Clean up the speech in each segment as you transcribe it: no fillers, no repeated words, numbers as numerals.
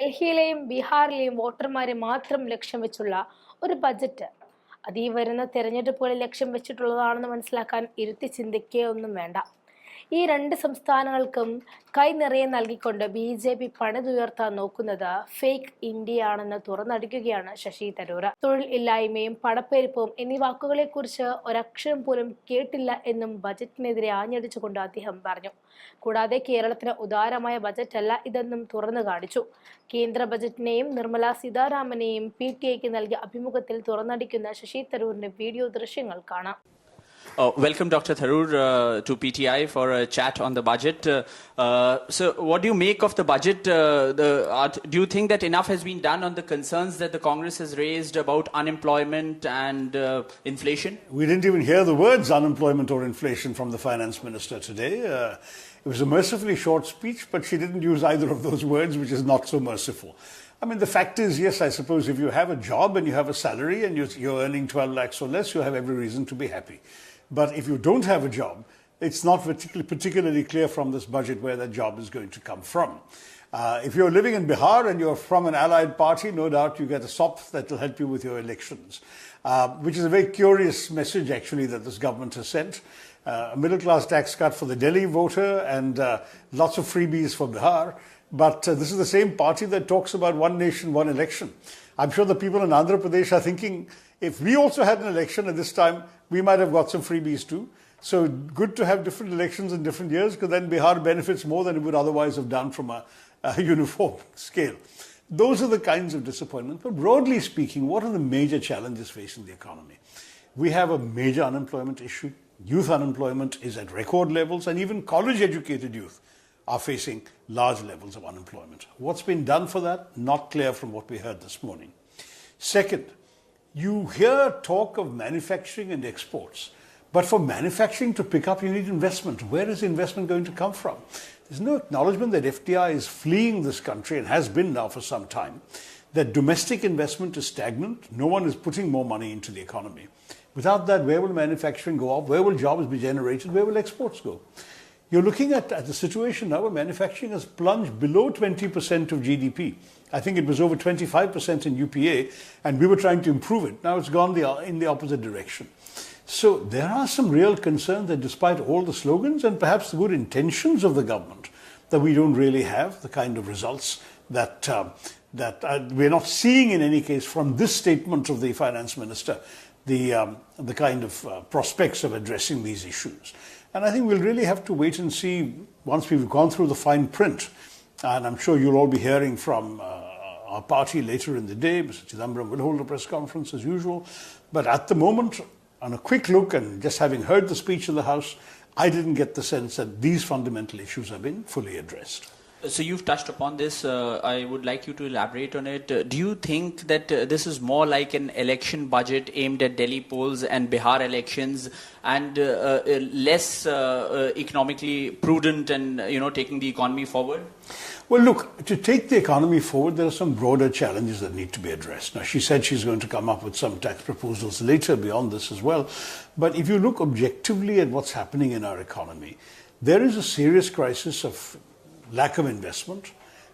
ഡൽഹിയിലെയും ബീഹാറിലെയും വോട്ടർമാരെ മാത്രം ലക്ഷ്യം വെച്ചുള്ള ഒരു ബജറ്റ് അത് ഈ വരുന്ന തെരഞ്ഞെടുപ്പുകളെ ലക്ഷ്യം വെച്ചിട്ടുള്ളതാണെന്ന് മനസ്സിലാക്കാൻ ഇരുത്തി ചിന്തിക്കുകയൊന്നും വേണ്ട. ഈ രണ്ട് സംസ്ഥാനങ്ങൾക്കും കൈനിറയെ നൽകിക്കൊണ്ട് BJP പണിതുയർത്താൻ നോക്കുന്നത് ഫേക്ക് ഇന്ത്യയാണെന്ന് തുറന്നടിക്കുകയാണ് ശശി തരൂർ. തൊഴിൽ ഇല്ലായ്മയും പണപ്പെരുപ്പവും എന്നീ വാക്കുകളെക്കുറിച്ച് ഒരക്ഷരം പോലും കേട്ടില്ല എന്നും ബജറ്റിനെതിരെ ആഞ്ഞടിച്ചുകൊണ്ട് അദ്ദേഹം പറഞ്ഞു. കൂടാതെ കേരളത്തിന് ഉദാരമായ ബജറ്റല്ല ഇതെന്നും തുറന്നു കാണിച്ചു. കേന്ദ്ര ബജറ്റിനെയും നിർമ്മലാസീതാരാമനെയും PTIക്ക് നൽകിയ അഭിമുഖത്തിൽ തുറന്നടിക്കുന്ന ശശി തരൂരിന്റെ വീഡിയോ ദൃശ്യങ്ങൾ കാണാം. Welcome, Dr. Tharoor, to PTI for a chat on the budget. So, what do you make of the budget? Do you think that enough has been done on the concerns that the Congress has raised about unemployment and inflation? We didn't even hear the words unemployment or inflation from the finance minister today. It was a mercifully short speech, but she didn't use either of those words, which is not so merciful. I mean, the fact is, yes, I suppose if you have a job and you have a salary and you're earning 12 lakhs or less, you have every reason to be happy. But if you don't have a job, it's not particularly clear from this budget where that job is going to come from. If you're living in Bihar and you're from an allied party, no doubt you get a SOP that will help you with your elections, which is a very curious message, actually, that this government has sent. A middle-class tax cut for the Delhi voter and lots of freebies for Bihar. But this is the same party that talks about one nation, one election. I'm sure the people in Andhra Pradesh are thinking, if we also had an election at this time, we might have got some freebies too. So good to have different elections in different years, because then Bihar benefits more than it would otherwise have done from a uniform scale. Those are the kinds of disappointments. But broadly speaking, what are the major challenges facing the economy? We have a major unemployment issue. Youth unemployment is at record levels, and even college-educated youth are facing large levels of unemployment. What's been done for that? Not clear from what we heard this morning. Second, you hear talk of manufacturing and exports, but for manufacturing to pick up, you need investment. Where is the investment going to come from? There's no acknowledgement that FDI is fleeing this country and has been now for some time, that domestic investment is stagnant. No one is putting more money into the economy. Without that, where will manufacturing go up? Where will jobs be generated? Where will exports go? You're looking at the situation now where manufacturing has plunged below 20% of GDP. I think it was over 25% in UPA, and we were trying to improve it. Now it's gone in the opposite direction. So there are some real concerns that despite all the slogans and perhaps the good intentions of the government, that we don't really have the kind of results that we're not seeing in any case from this statement of the finance minister, the kind of prospects of addressing these issues. And I think we'll really have to wait and see once we've gone through the fine print. And I'm sure you'll all be hearing from our party later in the day. Mr. Chidambaram will hold a press conference as usual. But at the moment, on a quick look and just having heard the speech in the House, I didn't get the sense that these fundamental issues have been fully addressed. So you've touched upon this. I would like you to elaborate on it. Do you think that this is more like an election budget aimed at Delhi polls and Bihar elections, and less economically prudent and taking the economy forward? Well, look, to take the economy forward, there are some broader challenges that need to be addressed. Now, she said she's going to come up with some tax proposals later beyond this as well. But if you look objectively at what's happening in our economy, there is a serious crisis of lack of investment,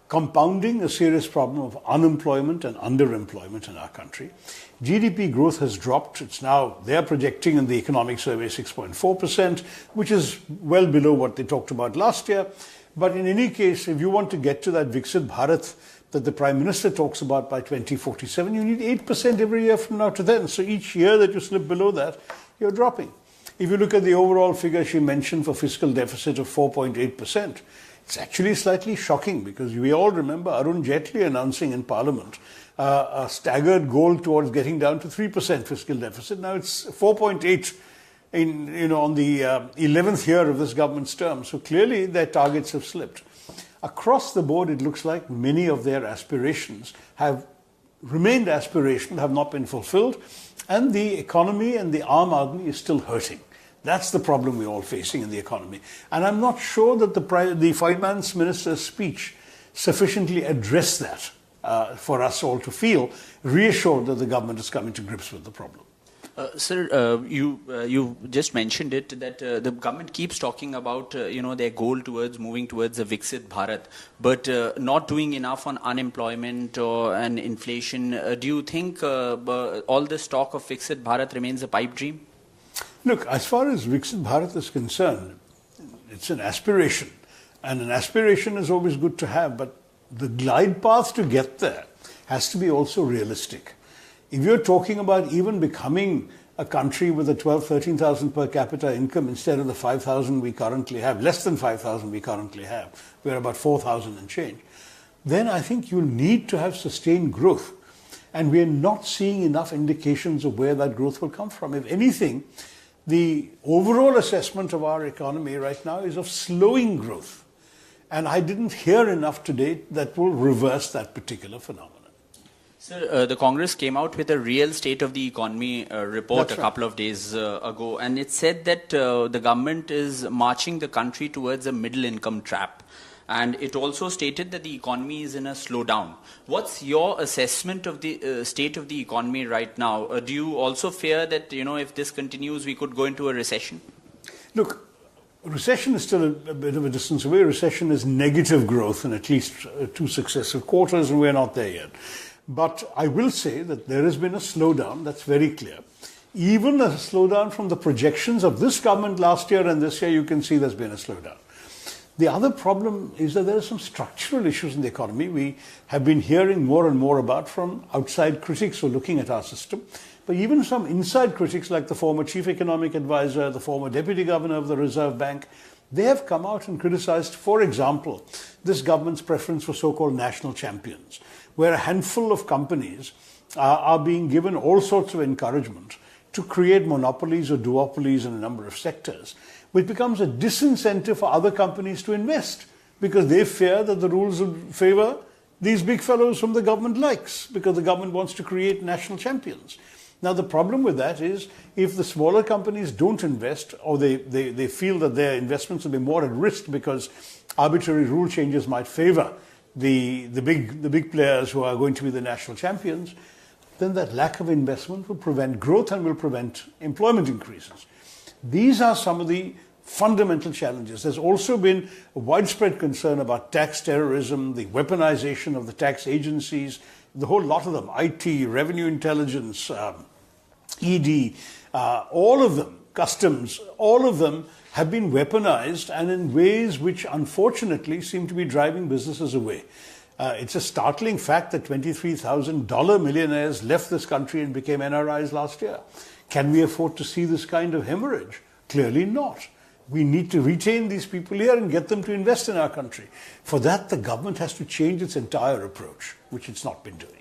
compounding a serious problem of unemployment and underemployment in our country. GDP growth has dropped. It's now, they're projecting in the economic survey 6.4%, which is well below what they talked about last year. But in any case, if you want to get to that Viksit Bharat that the Prime Minister talks about by 2047, you need 8% every year from now to then. So each year that you slip below that, you're dropping. If you look at the overall figure she mentioned for fiscal deficit of 4.8%, it's actually slightly shocking, because we all remember Arun Jaitley announcing in Parliament a staggered goal towards getting down to 3% fiscal deficit. Now it's 4.8 on the 11th year of this government's term. So clearly their targets have slipped. Across the board, it looks like many of their aspirations have remained aspirational, have not been fulfilled, and the economy and the Aam Aadmi is still hurting. That's the problem we're all facing in the economy. And I'm not sure that the finance minister's speech sufficiently addressed that for us all to feel reassured that the government is coming to grips with the problem. Sir, you just mentioned it that the government keeps talking about their goal towards moving towards a Viksit Bharat, but not doing enough on unemployment and inflation. Do you think all this talk of Viksit Bharat remains a pipe dream? Look, as far as Viksit Bharat is concerned, it's an aspiration, and an aspiration is always good to have, but the glide path to get there has to be also realistic. If you're talking about even becoming a country with a 13,000 per capita income instead of the 5,000 we currently have, less than 5,000 we currently have, we're about 4,000 and change, then I think you'll need to have sustained growth. And we're not seeing enough indications of where that growth will come from. If anything, the overall assessment of our economy right now is of slowing growth. And I didn't hear enough today that will reverse that particular phenomenon. Sir, the Congress came out with a real state of the economy report That's a couple of days ago, and it said that the government is marching the country towards a middle income trap. And it also stated that the economy is in a slowdown. What's your assessment of the state of the economy right now? Do you also fear that, if this continues, we could go into a recession? Look, recession is still a bit of a distance away. Recession is negative growth in at least 2 successive quarters, and we're not there yet. But I will say that there has been a slowdown, that's very clear. Even a slowdown from the projections of this government last year and this year, you can see there's been a slowdown. The other problem is that there are some structural issues in the economy we have been hearing more and more about from outside critics who are looking at our system. But even some inside critics like the former chief economic advisor, the former deputy governor of the Reserve Bank, they have come out and criticized, for example, this government's preference for so-called national champions, where a handful of companies are being given all sorts of encouragement to create monopolies or duopolies in a number of sectors, which becomes a disincentive for other companies to invest because they fear that the rules will favor these big fellows whom the government likes because the government wants to create national champions. Now, the problem with that is if the smaller companies don't invest or they feel that their investments will be more at risk because arbitrary rule changes might favor the big players who are going to be the national champions, then that lack of investment will prevent growth and will prevent employment increases. These are some of the fundamental challenges. There's also been a widespread concern about tax terrorism, the weaponization of the tax agencies, the whole lot of them, IT, revenue intelligence, ED, all of them, customs, all of them have been weaponized and in ways which unfortunately seem to be driving businesses away. It's a startling fact that $23,000 millionaires left this country and became NRIs last year. Can we afford to see this kind of hemorrhage? Clearly not. We need to retain these people here and get them to invest in our country. For that, the government has to change its entire approach, which it's not been doing.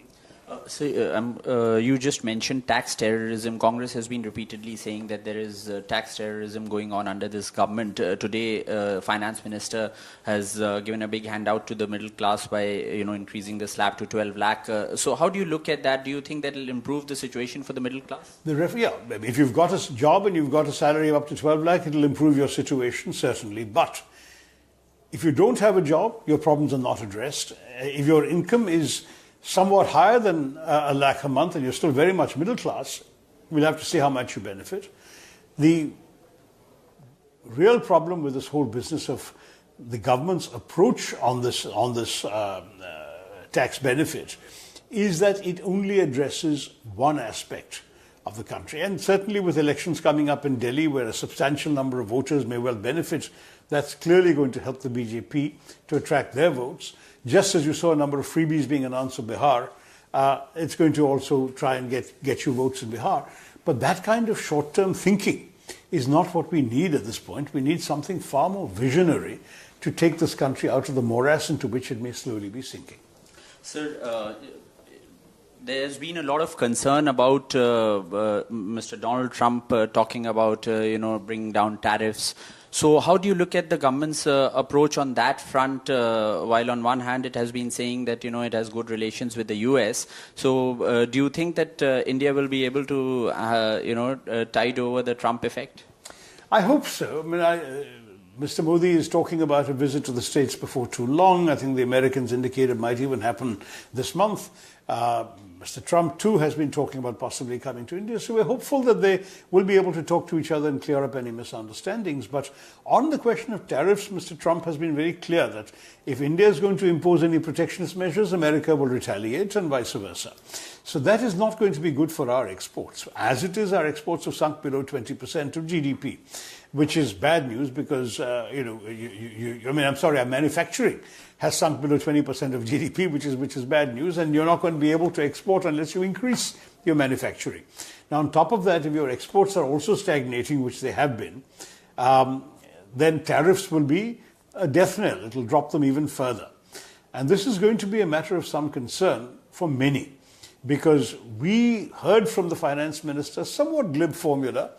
You just mentioned tax terrorism. Congress has been repeatedly saying that there is tax terrorism going on under this government. Today, Finance Minister has given a big handout to the middle class by increasing the slab to 12 lakh. So how do you look at that? Do you think that will improve the situation for the middle class? If you've got a job and you've got a salary of up to 12 lakh, it'll improve your situation, certainly. But if you don't have a job, your problems are not addressed. If your income is somewhat higher than a lakh a month and you're still very much middle class, we'll have to see how much you benefit. The real problem with this whole business of the government's approach on this tax benefit is that it only addresses one aspect of the country. And certainly with elections coming up in Delhi, where a substantial number of voters may well benefit, that's clearly going to help the BJP to attract their votes. Just as you saw a number of freebies being announced for Bihar, it's going to also try and get you votes in Bihar. But that kind of short-term thinking is not what we need at this point. We need something far more visionary to take this country out of the morass into which it may slowly be sinking. Sir, there's been a lot of concern about Mr. Donald Trump talking about, bringing down tariffs. So how do you look at the government's approach on that front? While on one hand it has been saying that it has good relations with the US. So do you think that India will be able to tide over the Trump effect? I hope so. I mean, Mr. Modi is talking about a visit to the States before too long. I think the Americans indicated might even happen this month. Mr. Trump, too, has been talking about possibly coming to India. So we're hopeful that they will be able to talk to each other and clear up any misunderstandings. But on the question of tariffs, Mr. Trump has been very clear that if India is going to impose any protectionist measures, America will retaliate and vice versa. So that is not going to be good for our exports. As it is, our exports have sunk below 20% of GDP, which is bad news because, our manufacturing has sunk below 20% of GDP, which is bad news, and you're not going to be able to export unless you increase your manufacturing. Now, on top of that, if your exports are also stagnating, which they have been, then tariffs will be a death knell. It will drop them even further. And this is going to be a matter of some concern for many, because we heard from the finance minister somewhat glib formula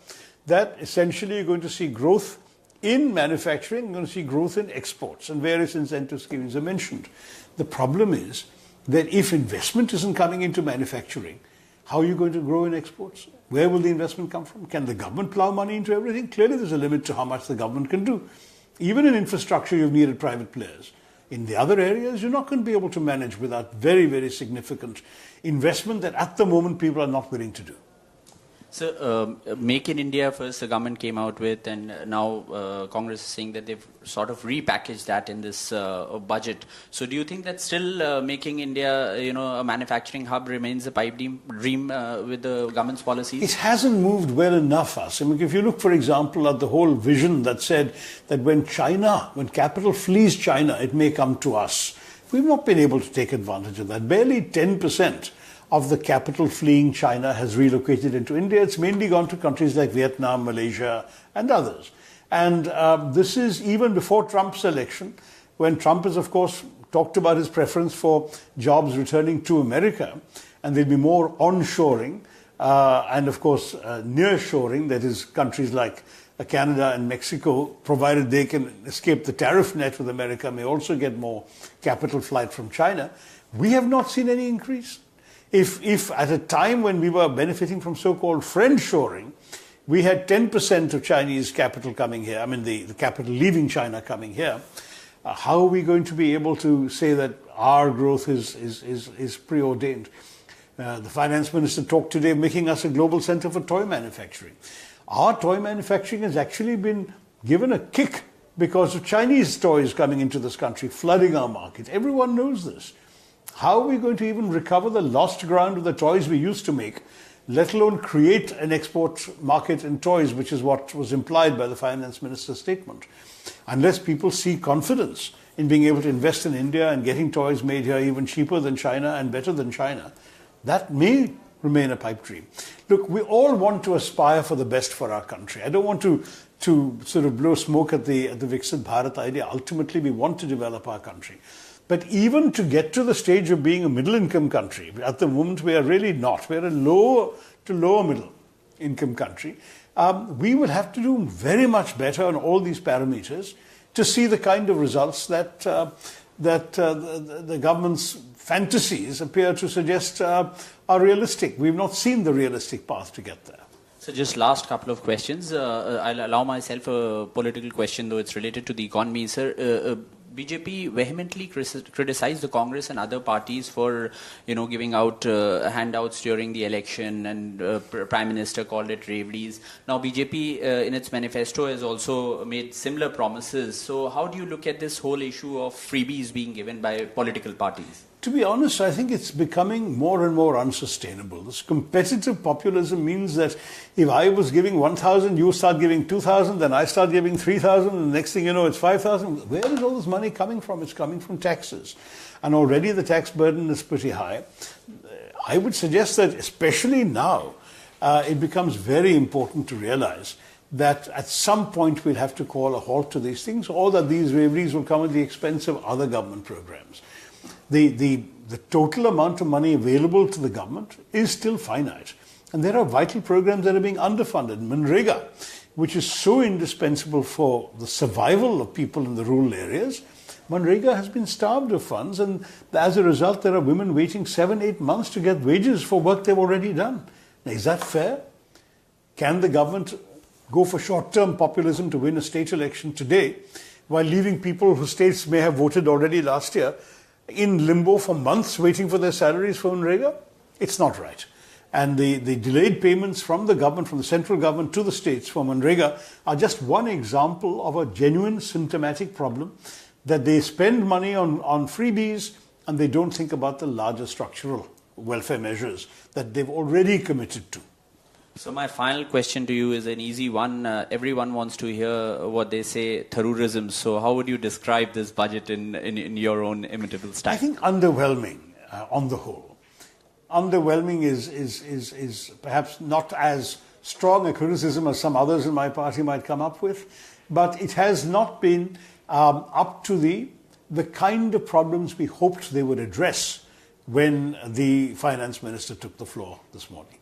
that essentially you're going to see growth in manufacturing, you're going to see growth in exports, and various incentive schemes are mentioned. The problem is that if investment isn't coming into manufacturing, how are you going to grow in exports? Where will the investment come from? Can the government plow money into everything? Clearly there's a limit to how much the government can do. Even in infrastructure, you've needed private players. In the other areas, you're not going to be able to manage without very, very significant investment that at the moment people are not willing to do. So, Make in India first the government came out with, and now Congress is saying that they've sort of repackaged that in this budget. So do you think that still making India, a manufacturing hub remains a pipe dream with the government's policies? It hasn't moved well enough, us. I mean, if you look, for example, at the whole vision that said that when capital flees China, it may come to us. We've not been able to take advantage of that. Barely 10% of the capital fleeing China has relocated into India. It's mainly gone to countries like Vietnam, Malaysia, and others. And this is even before Trump's election, when Trump has, of course, talked about his preference for jobs returning to America, and there'll be more onshoring, and of course, nearshoring, that is, countries like Canada and Mexico, provided they can escape the tariff net with America, may also get more capital flight from China. We have not seen any increase. If at a time when we were benefiting from so-called friendshoring, we had 10% of Chinese capital coming here, the capital leaving China coming here, how are we going to be able to say that our growth is preordained? The finance minister talked today making us a global center for toy manufacturing. Our toy manufacturing has actually been given a kick because of Chinese toys coming into this country, flooding our market. Everyone knows this. How are we going to even recover the lost ground of the toys we used to make, let alone create an export market in toys, which is what was implied by the finance minister's statement? Unless people see confidence in being able to invest in India and getting toys made here even cheaper than China and better than China, that may remain a pipe dream. Look, we all want to aspire for the best for our country. I don't want to sort of blow smoke at the Viksit Bharat idea. Ultimately, we want to develop our country. But even to get to the stage of being a middle-income country, at the moment we are really not. We're a low to lower middle-income country. We will have to do very much better on all these parameters to see the kind of results that the government's fantasies appear to suggest are realistic. We've not seen the realistic path to get there. So just last couple of questions. I'll allow myself a political question, though it's related to the economy. Sir, BJP vehemently criticized the Congress and other parties for, giving out handouts during the election, and Prime Minister called it raveries. Now, BJP in its manifesto has also made similar promises. So how do you look at this whole issue of freebies being given by political parties? To be honest, I think it's becoming more and more unsustainable. This competitive populism means that if I was giving 1,000, you start giving 2,000, then I start giving 3,000, and the next thing you know, it's 5,000. Where is all this money coming from? It's coming from taxes. And already the tax burden is pretty high. I would suggest that especially now, it becomes very important to realize that at some point we'll have to call a halt to these things, or that these raveries will come at the expense of other government programs. The total amount of money available to the government is still finite. And there are vital programs that are being underfunded. Manrega, which is so indispensable for the survival of people in the rural areas, Manrega has been starved of funds, and as a result there are women waiting 7-8 months to get wages for work they've already done. Now, is that fair? Can the government go for short-term populism to win a state election today, while leaving people whose states may have voted already last year in limbo for months waiting for their salaries from Manrega, it's not right. And the delayed payments from the government, from the central government to the states for Manrega are just one example of a genuine symptomatic problem, that they spend money on freebies and they don't think about the larger structural welfare measures that they've already committed to. So my final question to you is an easy one. Everyone wants to hear what they say, tharoorism. So how would you describe this budget in your own imitable style? I think underwhelming on the whole. Underwhelming is perhaps not as strong a criticism as some others in my party might come up with, but it has not been up to the kind of problems we hoped they would address when the finance minister took the floor this morning.